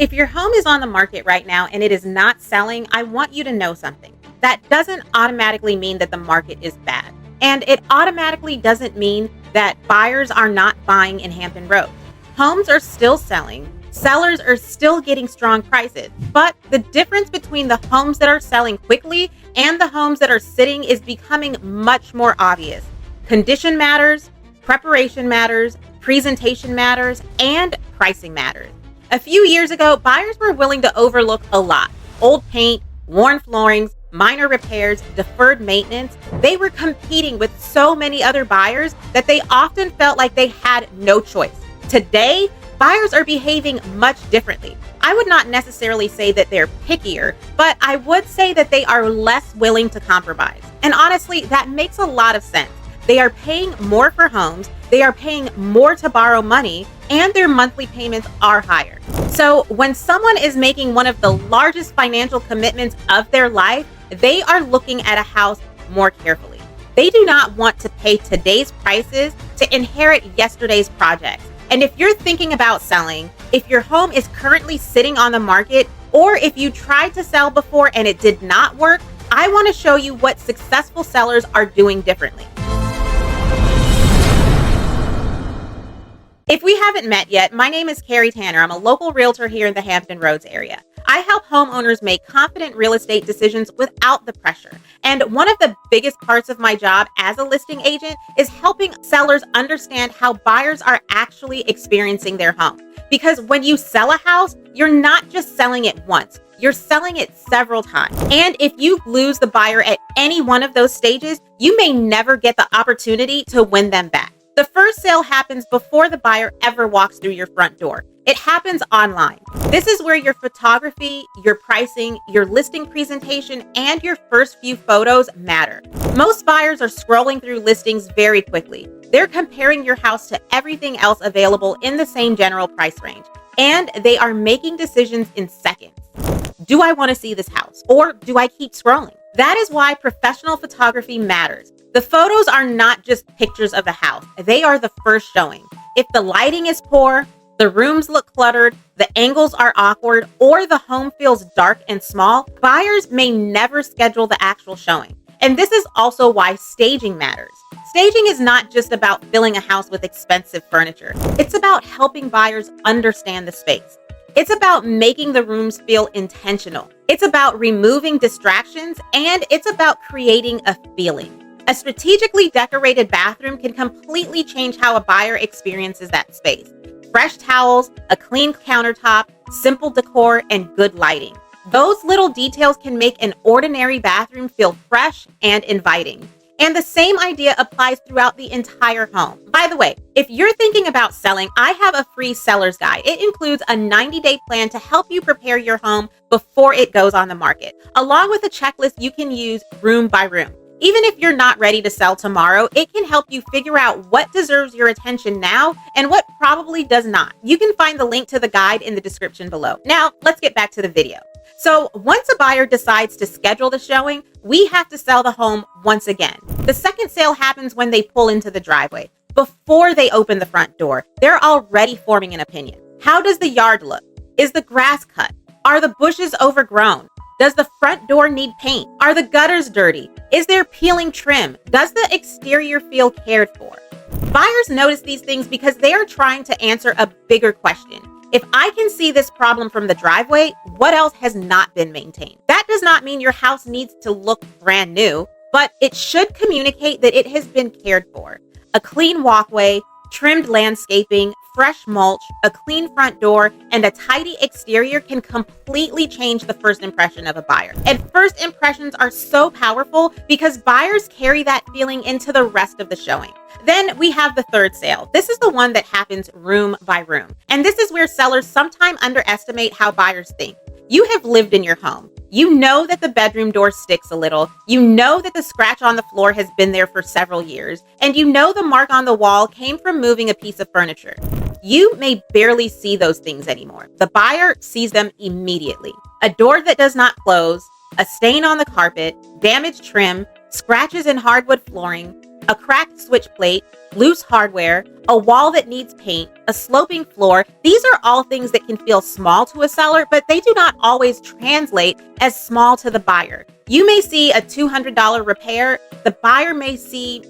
If your home is on the market right now and it is not selling, I want you to know something. That doesn't automatically mean that the market is bad. And it automatically doesn't mean that buyers are not buying in Hampton Roads. Homes are still selling. Sellers are still getting strong prices. But the difference between the homes that are selling quickly and the homes that are sitting is becoming much more obvious. Condition matters, preparation matters, presentation matters, and pricing matters. A few years ago, buyers were willing to overlook a lot. Old paint, worn floorings, minor repairs, deferred maintenance. They were competing with so many other buyers that they often felt like they had no choice. Today, buyers are behaving much differently. I would not necessarily say that they're pickier, but I would say that they are less willing to compromise. And honestly, that makes a lot of sense. They are paying more for homes, they are paying more to borrow money, and their monthly payments are higher. So when someone is making one of the largest financial commitments of their life, they are looking at a house more carefully. They do not want to pay today's prices to inherit yesterday's projects. And if you're thinking about selling, if your home is currently sitting on the market, or if you tried to sell before and it did not work, I want to show you what successful sellers are doing differently. If we haven't met yet, my name is Carrie Tanner. I'm a local realtor here in the Hampton Roads area. I help homeowners make confident real estate decisions without the pressure. And one of the biggest parts of my job as a listing agent is helping sellers understand how buyers are actually experiencing their home. Because when you sell a house, you're not just selling it once. You're selling it several times. And if you lose the buyer at any one of those stages, you may never get the opportunity to win them back. The first sale happens before the buyer ever walks through your front door. It happens online. This is where your photography, your pricing, your listing presentation, and your first few photos matter. Most buyers are scrolling through listings very quickly. They're comparing your house to everything else available in the same general price range, and they are making decisions in seconds. Do I want to see this house, or do I keep scrolling? That is why professional photography matters. The photos are not just pictures of the house. They are the first showing. If the lighting is poor, the rooms look cluttered, the angles are awkward, or the home feels dark and small, buyers may never schedule the actual showing. And this is also why staging matters. Staging is not just about filling a house with expensive furniture. It's about helping buyers understand the space. It's about making the rooms feel intentional. It's about removing distractions, and it's about creating a feeling. A strategically decorated bathroom can completely change how a buyer experiences that space. Fresh towels, a clean countertop, simple decor, and good lighting. Those little details can make an ordinary bathroom feel fresh and inviting. And the same idea applies throughout the entire home. By the way, if you're thinking about selling, I have a free seller's guide. It includes a 90-day plan to help you prepare your home before it goes on the market, along with a checklist you can use room by room. Even if you're not ready to sell tomorrow, it can help you figure out what deserves your attention now and what probably does not. You can find the link to the guide in the description below. Now, let's get back to the video. So once a buyer decides to schedule the showing, we have to sell the home once again. The second sale happens when they pull into the driveway. Before they open the front door, they're already forming an opinion. How does the yard look? Is the grass cut? Are the bushes overgrown? Does the front door need paint? Are the gutters dirty? Is there peeling trim? Does the exterior feel cared for? Buyers notice these things because they are trying to answer a bigger question. If I can see this problem from the driveway, what else has not been maintained? That does not mean your house needs to look brand new, but it should communicate that it has been cared for. A clean walkway, trimmed landscaping, fresh mulch, a clean front door, and a tidy exterior can completely change the first impression of a buyer. And first impressions are so powerful because buyers carry that feeling into the rest of the showing. Then we have the third sale. This is the one that happens room by room. And this is where sellers sometimes underestimate how buyers think. You have lived in your home. You know that the bedroom door sticks a little. You know that the scratch on the floor has been there for several years. And you know the mark on the wall came from moving a piece of furniture. You may barely see those things anymore. The buyer sees them immediately. A door that does not close, a stain on the carpet, damaged trim, scratches in hardwood flooring, A cracked switch plate, loose hardware, a wall that needs paint, a sloping floor. These are all things that can feel small to a seller, but they do not always translate as small to the buyer. You may see a $200 repair. The buyer may see,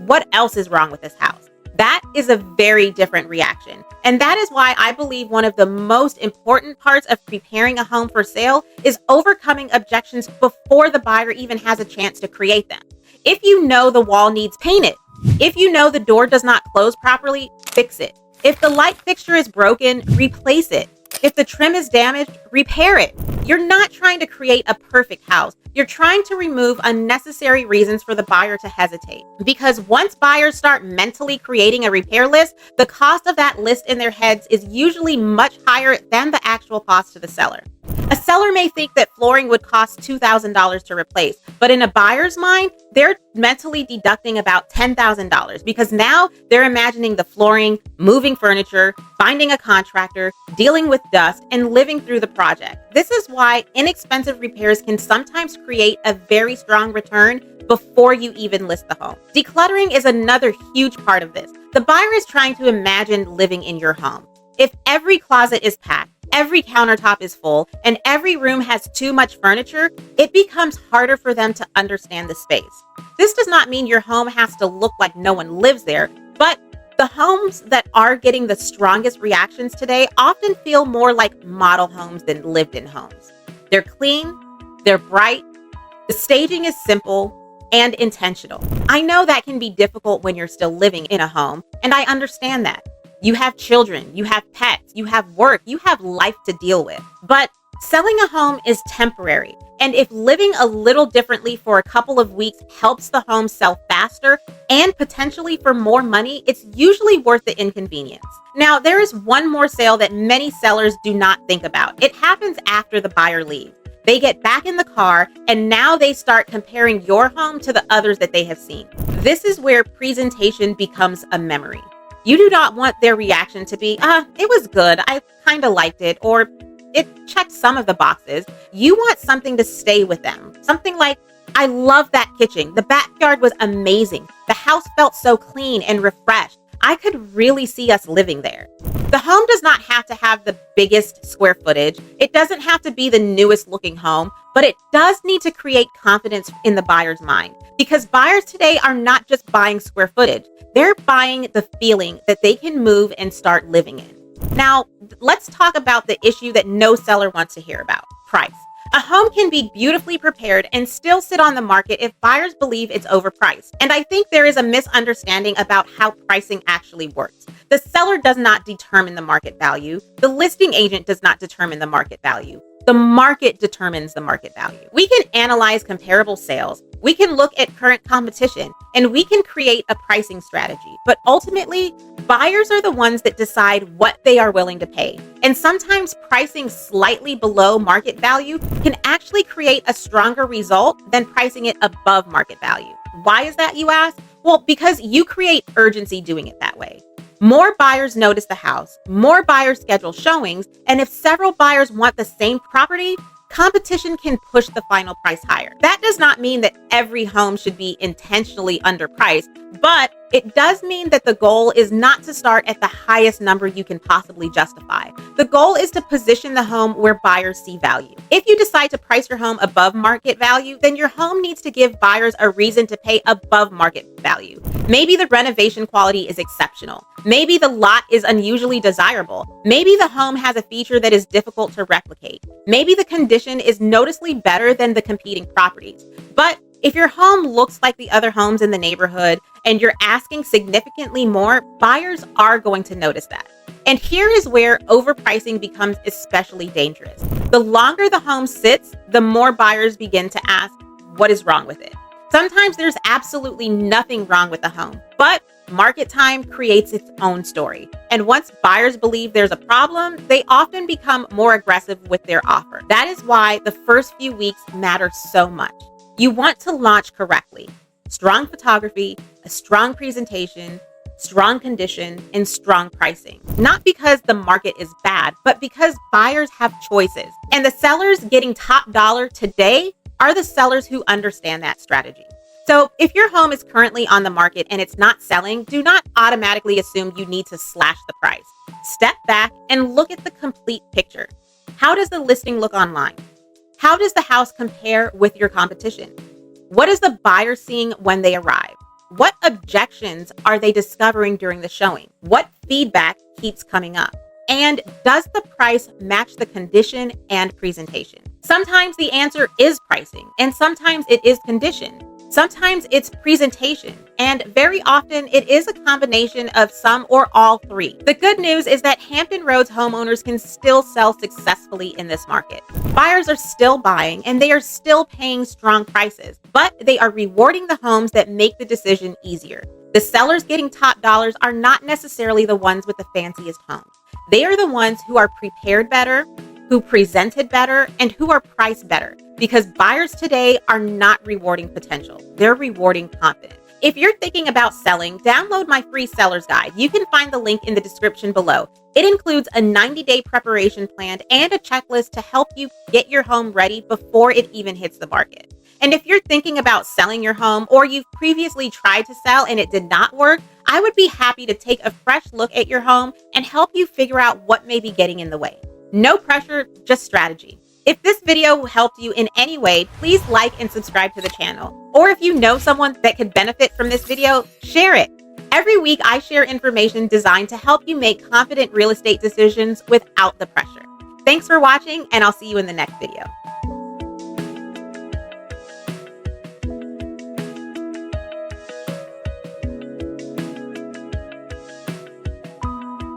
what else is wrong with this house? That is a very different reaction. And that is why I believe one of the most important parts of preparing a home for sale is overcoming objections before the buyer even has a chance to create them. If you know the wall needs painted, if you know the door does not close properly, fix it. If the light fixture is broken, replace it. If the trim is damaged, repair it. You're not trying to create a perfect house. You're trying to remove unnecessary reasons for the buyer to hesitate. Because once buyers start mentally creating a repair list, the cost of that list in their heads is usually much higher than the actual cost to the seller. A seller may think that flooring would cost $2,000 to replace, but in a buyer's mind, they're mentally deducting about $10,000 because now they're imagining the flooring, moving furniture, finding a contractor, dealing with dust, and living through the project. This is why inexpensive repairs can sometimes create a very strong return before you even list the home. Decluttering is another huge part of this. The buyer is trying to imagine living in your home. If every closet is packed, every countertop is full, and every room has too much furniture, it becomes harder for them to understand the space. This does not mean your home has to look like no one lives there, but the homes that are getting the strongest reactions today often feel more like model homes than lived-in homes. They're clean, they're bright, the staging is simple and intentional. I know that can be difficult when you're still living in a home, and I understand that. You have children, you have pets, you have work, you have life to deal with. But selling a home is temporary. And if living a little differently for a couple of weeks helps the home sell faster and potentially for more money, it's usually worth the inconvenience. Now, there is one more sale that many sellers do not think about. It happens after the buyer leaves. They get back in the car and now they start comparing your home to the others that they have seen. This is where presentation becomes a memory. You do not want their reaction to be, it was good, I kind of liked it, or it checked some of the boxes. You want something to stay with them. Something like, I love that kitchen. The backyard was amazing. The house felt so clean and refreshed. I could really see us living there. The home does not have to have the biggest square footage. It doesn't have to be the newest looking home, but it does need to create confidence in the buyer's mind. Because buyers today are not just buying square footage. They're buying the feeling that they can move and start living in. Now, let's talk about the issue that no seller wants to hear about: price. A home can be beautifully prepared and still sit on the market if buyers believe it's overpriced. And I think there is a misunderstanding about how pricing actually works. The seller does not determine the market value. The listing agent does not determine the market value. The market determines the market value. We can analyze comparable sales. We can look at current competition, and we can create a pricing strategy. But ultimately, buyers are the ones that decide what they are willing to pay. And sometimes pricing slightly below market value can actually create a stronger result than pricing it above market value. Why is that, you ask? Well, because you create urgency doing it that way. More buyers notice the house, more buyers schedule showings, and if several buyers want the same property, competition can push the final price higher. That does not mean that every home should be intentionally underpriced, but it does mean that the goal is not to start at the highest number you can possibly justify. The goal is to position the home where buyers see value. If you decide to price your home above market value, then your home needs to give buyers a reason to pay above market value. Maybe the renovation quality is exceptional. Maybe the lot is unusually desirable. Maybe the home has a feature that is difficult to replicate. Maybe the condition is noticeably better than the competing properties. But if your home looks like the other homes in the neighborhood and you're asking significantly more, buyers are going to notice that. And here is where overpricing becomes especially dangerous. The longer the home sits, the more buyers begin to ask, what is wrong with it? Sometimes there's absolutely nothing wrong with the home, but market time creates its own story. And once buyers believe there's a problem, they often become more aggressive with their offer. That is why the first few weeks matter so much. You want to launch correctly. Strong photography, a strong presentation, strong condition, and strong pricing. Not because the market is bad, but because buyers have choices. And the sellers getting top dollar today are the sellers who understand that strategy. So, if your home is currently on the market and it's not selling, do not automatically assume you need to slash the price. Step back and look at the complete picture. How does the listing look online? How does the house compare with your competition? What is the buyer seeing when they arrive? What objections are they discovering during the showing? What feedback keeps coming up? And does the price match the condition and presentation? Sometimes the answer is pricing, and sometimes it is condition. Sometimes it's presentation, and very often it is a combination of some or all three. The good news is that Hampton Roads homeowners can still sell successfully in this market. Buyers are still buying and they are still paying strong prices, but they are rewarding the homes that make the decision easier. The sellers getting top dollars are not necessarily the ones with the fanciest homes. They are the ones who are prepared better, who presented better, and who are priced better, because buyers today are not rewarding potential. They're rewarding confidence. If you're thinking about selling, download my free seller's guide. You can find the link in the description below. It includes a 90-day preparation plan and a checklist to help you get your home ready before it even hits the market. And if you're thinking about selling your home, or you've previously tried to sell and it did not work, I would be happy to take a fresh look at your home and help you figure out what may be getting in the way. No pressure, just strategy. If this video helped you in any way, please like and subscribe to the channel. Or if you know someone that could benefit from this video, share it. Every week, I share information designed to help you make confident real estate decisions without the pressure. Thanks for watching, and I'll see you in the next video.